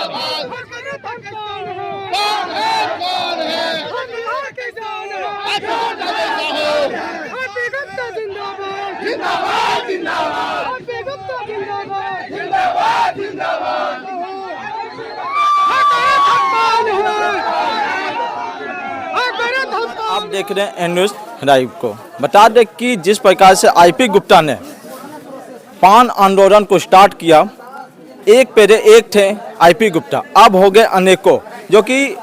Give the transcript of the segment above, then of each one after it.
कौन है जिंदाबाद जिंदाबाद जिंदाबाद जिंदाबाद। आप देख रहे हैं एन न्यूज़ लाइव को। बता दें कि जिस प्रकार से आईपी गुप्ता ने पान आंदोलन को स्टार्ट किया, एक पहले एक थे आईपी गुप्ता, अब हो गए अनेकों, जो कि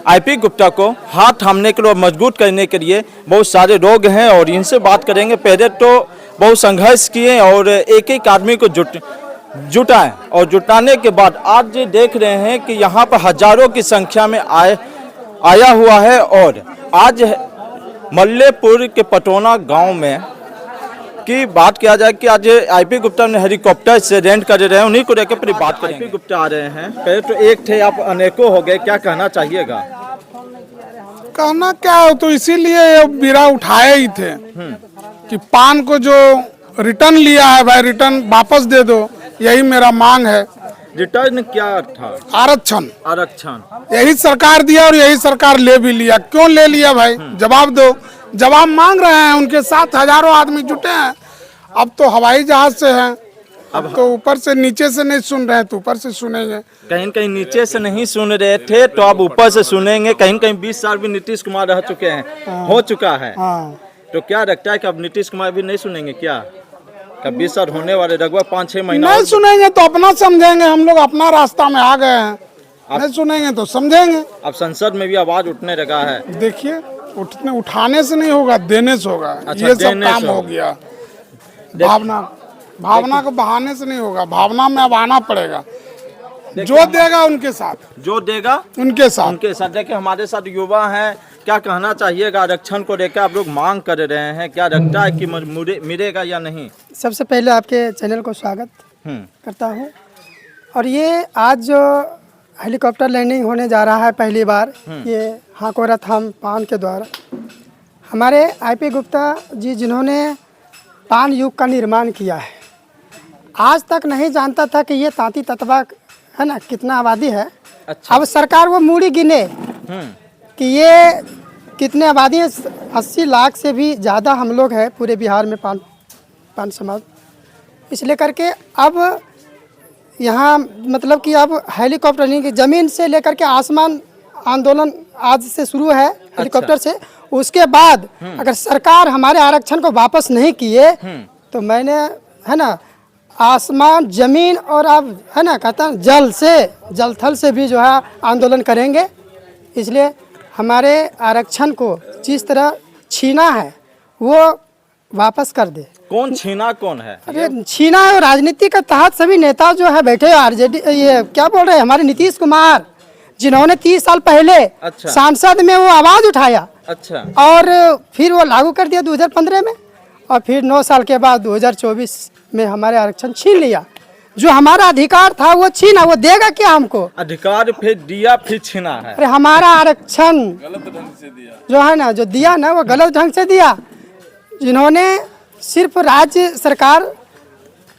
आईपी गुप्ता को हाथ थामने के लिए, मजबूत करने के लिए बहुत सारे लोग हैं और इनसे बात करेंगे। पहले तो बहुत संघर्ष किए और एक एक आदमी को जुटाएं और जुटाने के बाद आज देख रहे हैं कि यहाँ पर हजारों की संख्या में आया हुआ है। और आज मल्लेपुर के पटोना गांव में की बात किया जाए कि आज आईपी गुप्ता ने हेलीकॉप्टर से रेंट कर रहे हैं, उन्हीं को लेकर पूरी बात करेंगे। आईपी गुप्ता आ रहे हैं, पहले तो एक थे, आप अनेकों हो गए, क्या कहना चाहिएगा? कहना क्या हो, तो इसीलिए ये बीरा उठाए ही थे कि पान को जो रिटर्न लिया है भाई, रिटर्न वापस दे दो, यही मेरा मांग है। रिटर्न क्या था? आरक्षण। आरक्षण यही सरकार दिया और यही सरकार ले भी लिया। क्यों ले लिया भाई, जवाब दो। जवाब मांग रहे हैं, उनके साथ हजारों आदमी जुटे हैं। अब तो हवाई जहाज से हैं, अब तो ऊपर से नीचे से नहीं सुन रहे हैं, तो ऊपर से सुनेंगे। कहीं कहीं नीचे से नहीं सुन रहे थे तो अब ऊपर से सुनेंगे। कहीं कहीं 20 साल भी नीतीश कुमार रह चुके हैं, हो चुका है। तो क्या लगता है कि अब नीतीश कुमार भी नहीं सुनेंगे क्या? कब 20 साल होने वाले, लगभग 5-6 महीना नहीं सुनेंगे तो अपना समझेंगे। हम लोग अपना रास्ता में आ गए हैं, नहीं सुनेंगे तो समझेंगे। अब संसद में भी आवाज उठने लगा है। देखिए, उठाने से नहीं होगा, देने से होगा। अच्छा, ये सब काम हो गया। भावना को बहाने से नहीं होगा, भावना में अब आना पड़ेगा। जो देगा उनके साथ, जो देगा उनके साथ। देखिए हमारे साथ युवा हैं, क्या कहना चाहिएगा आरक्षण को लेकर? आप लोग मांग कर रहे हैं, क्या लगता है कि मिलेगा या नहीं? सबसे पहले आपके चैनल को स्वागत करता हूँ। और ये आज जो हेलीकॉप्टर लैंडिंग होने जा रहा है पहली बार, ये हाकोरा थाम पान के द्वारा, हमारे आईपी गुप्ता जी जिन्होंने पान युग का निर्माण किया है, आज तक नहीं जानता था कि ये तांती ततवा है ना कितना आबादी है। अच्छा। अब सरकार वो मूड़ी गिने कि ये कितने आबादी है। 80 लाख से भी ज़्यादा हम लोग हैं पूरे बिहार में पान समाज। इसलिए करके अब यहाँ मतलब कि अब हेलीकॉप्टर नहीं कि ज़मीन से लेकर के आसमान आंदोलन आज से शुरू है हेलीकॉप्टर से। उसके बाद अगर सरकार हमारे आरक्षण को वापस नहीं किए तो मैंने है ना आसमान ज़मीन और अब है ना कहता है जल से जल थल से भी जो है आंदोलन करेंगे। इसलिए हमारे आरक्षण को जिस तरह छीना है वो वापस कर दे। कौन छीना कौन है? अरे छीना है राजनीति के तहत सभी नेता जो है बैठे आरजेडी, ये क्या बोल रहे हैं, हमारे नीतीश कुमार, जिन्होंने 30 साल पहले सांसद में वो आवाज उठाया। अच्छा। और फिर वो लागू कर दिया 2015 में, और फिर 9 साल के बाद 2024 में हमारे आरक्षण छीन लिया। जो हमारा अधिकार था वो छीना, वो देगा क्या हमको? अधिकार फिर दिया फिर छीना है। अरे हमारा आरक्षण गलत ढंग से दिया, जो है ना जो दिया ना वो गलत ढंग से दिया। जिन्होंने सिर्फ राज्य सरकार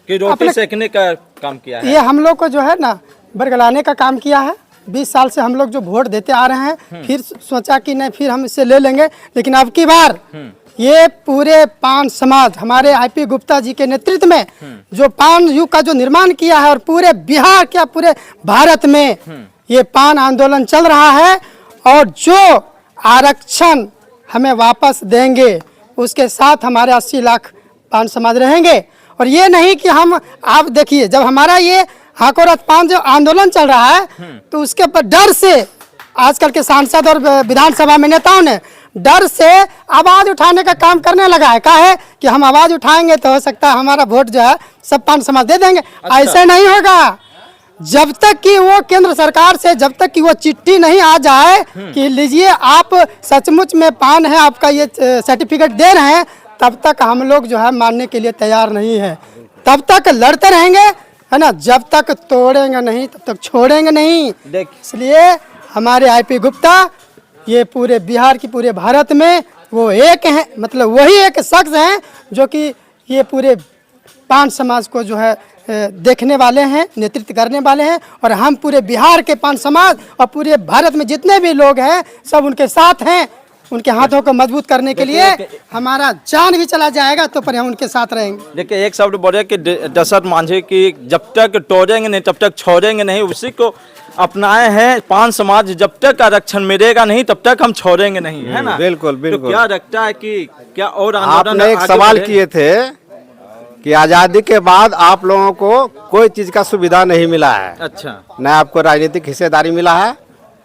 की रोटी सेकने का काम किया है, ये हम लोग को जो है ना बरगलाने का काम किया है। 20 साल से हम लोग जो वोट देते आ रहे हैं, फिर सोचा कि नहीं फिर हम इससे ले लेंगे, लेकिन अब की बार ये पूरे पान समाज हमारे आईपी गुप्ता जी के नेतृत्व में जो पान युग का जो निर्माण किया है, और पूरे बिहार क्या पूरे भारत में ये पान आंदोलन चल रहा है। और जो आरक्षण हमें वापस देंगे उसके साथ हमारे 80 लाख पान समाज रहेंगे। और ये नहीं कि हम, आप देखिए जब हमारा ये हाकोरत पान जो आंदोलन चल रहा है तो उसके पर डर से आजकल के सांसद और विधानसभा में नेताओं ने डर से आवाज उठाने का काम करने लगा है। कहा है कि हम आवाज उठाएंगे तो हो सकता है हमारा वोट जो है सब पान समाज दे देंगे। अच्छा। ऐसे नहीं होगा। जब तक कि वो केंद्र सरकार से जब तक कि वो चिट्ठी नहीं आ जाए कि लीजिए आप सचमुच में पान है, आपका ये सर्टिफिकेट दे रहे हैं, तब तक हम लोग जो है मानने के लिए तैयार नहीं है। तब तक लड़ते रहेंगे है ना, जब तक तोड़ेंगे नहीं तब तक छोड़ेंगे नहीं। इसलिए हमारे आईपी गुप्ता ये पूरे बिहार की पूरे भारत में वो एक हैं, मतलब वही एक शख्स हैं जो कि ये पूरे पान समाज को जो है देखने वाले हैं, नेतृत्व करने वाले हैं। और हम पूरे बिहार के पान समाज और पूरे भारत में जितने भी लोग हैं सब उनके साथ हैं। उनके हाथों को मजबूत करने के लिए हमारा जान भी चला जाएगा तो पर हम उनके साथ रहेंगे। देखिए एक शब्द बोले कि दशरथ मांझी की जब तक तोड़ेंगे नहीं तब तक छोड़ेंगे नहीं, उसी को अपनाए हैं पान समाज। जब तक आरक्षण मिलेगा नहीं तब तक हम छोड़ेंगे नहीं, है ना? बिल्कुल तो बिल्कुल। क्या लगता है कि क्या और आपने एक सवाल किए थे कि आजादी के बाद आप लोगों को कोई चीज का सुविधा नहीं मिला है। अच्छा। न आपको राजनीतिक हिस्सेदारी मिला है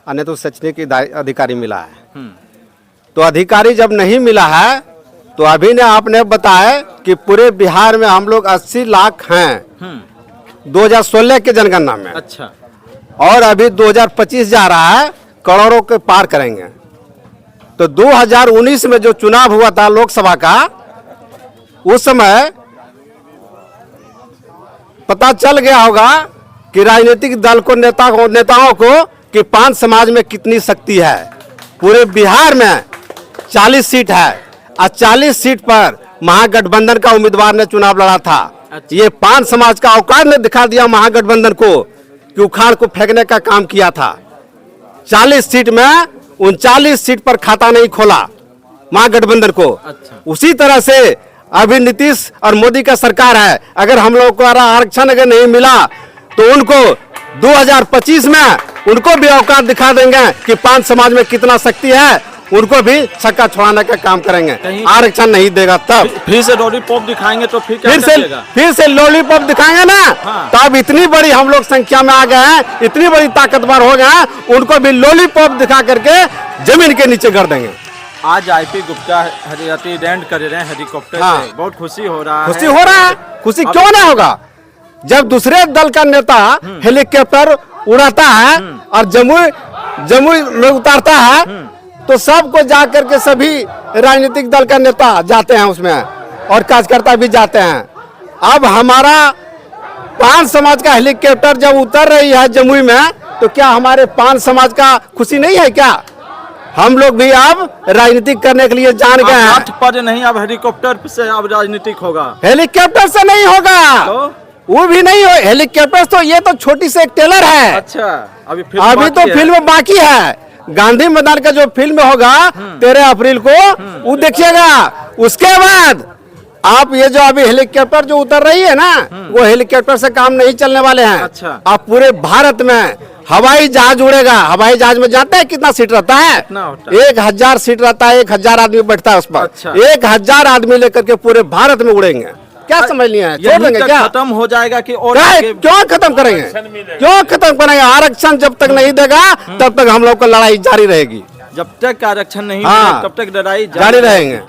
और न तो शैक्षणिक अधिकारी मिला है। तो अधिकारी जब नहीं मिला है तो अभी ने आपने बताया कि पूरे बिहार में हम लोग 80 लाख हैं 2016 के जनगणना में। अच्छा। और अभी 2025 जा रहा है, करोड़ों के पार करेंगे। तो 2019 में जो चुनाव हुआ था लोकसभा का, उस समय पता चल गया होगा कि राजनीतिक दल को नेताओं को कि पान समाज में कितनी शक्ति है। पूरे बिहार में 40 सीट है और 40 सीट पर महागठबंधन का उम्मीदवार ने चुनाव लड़ा था। ये पान समाज का औकात ने दिखा दिया महागठबंधन को कि उखाड़ को फेंकने का काम किया था। 40 सीट में 39 सीट पर खाता नहीं खोला महागठबंधन को। अच्छा। उसी तरह से अभी नीतीश और मोदी का सरकार है। अगर हम लोग को आरक्षण अगर नहीं मिला तो उनको 2025 में उनको भी औकात दिखा देंगे कि पान समाज में कितना शक्ति है। उनको भी छक्का छुड़ाने का काम करेंगे। आरक्षण नहीं देगा तब फिर से लॉलीपॉप दिखाएंगे तो फिर क्या करिएगा? फिर से लॉलीपॉप दिखाएंगे ना। हाँ। तब इतनी बड़ी हम लोग संख्या में आ गए हैं, इतनी बड़ी ताकतवर हो गए हैं, उनको भी लॉलीपॉप दिखा करके जमीन के नीचे कर देंगे। आज आईपी गुप्ता हरियाती लैंड कर रहे हैं हेलीकॉप्टर हाँ। से, बहुत खुशी हो रहा है। खुशी हो रहा है। खुशी क्यों ना होगा जब दूसरे दल का नेता हेलीकॉप्टर उड़ाता है और जमुई में उतारता है तो सबको जाकर के सभी राजनीतिक दल का नेता जाते हैं उसमें और कार्यकर्ता भी जाते हैं। अब हमारा पान समाज का हेलीकॉप्टर जब उतर रही है जमुई में तो क्या हमारे पान समाज का खुशी नहीं है क्या? हम लोग भी अब राजनीतिक करने के लिए जान गए हैं। हाथ पर नहीं, अब हेलीकॉप्टर से अब राजनीतिक होगा। हेलीकॉप्टर से नहीं होगा तो? वो भी नहीं हो। हेलीकॉप्टर तो ये तो छोटी से एक टेलर है। अच्छा। अभी तो फिल्म बाकी है। गांधी मैदान का जो फिल्म होगा 13 अप्रैल को वो देखिएगा। उसके बाद आप ये जो अभी हेलीकॉप्टर जो उतर रही है ना, वो हेलीकॉप्टर से काम नहीं चलने वाले हैं। अच्छा। आप पूरे भारत में हवाई जहाज उड़ेगा। हवाई जहाज में जानते हैं कितना सीट रहता है? 1000 सीट रहता है। 1000 आदमी बैठता है उस पर। अच्छा। 1000 आदमी लेकर के पूरे भारत में उड़ेंगे। क्या समझ लिया है? छोड़ देंगे क्या? खत्म हो जाएगा कि और क्यों खत्म करेंगे? क्यों खत्म करेंगे? आरक्षण जब तक नहीं देगा तब तक हम लोग को लड़ाई जारी रहेगी। जब तक आरक्षण नहीं हाँ। तब तक लड़ाई जारी रहेंगे।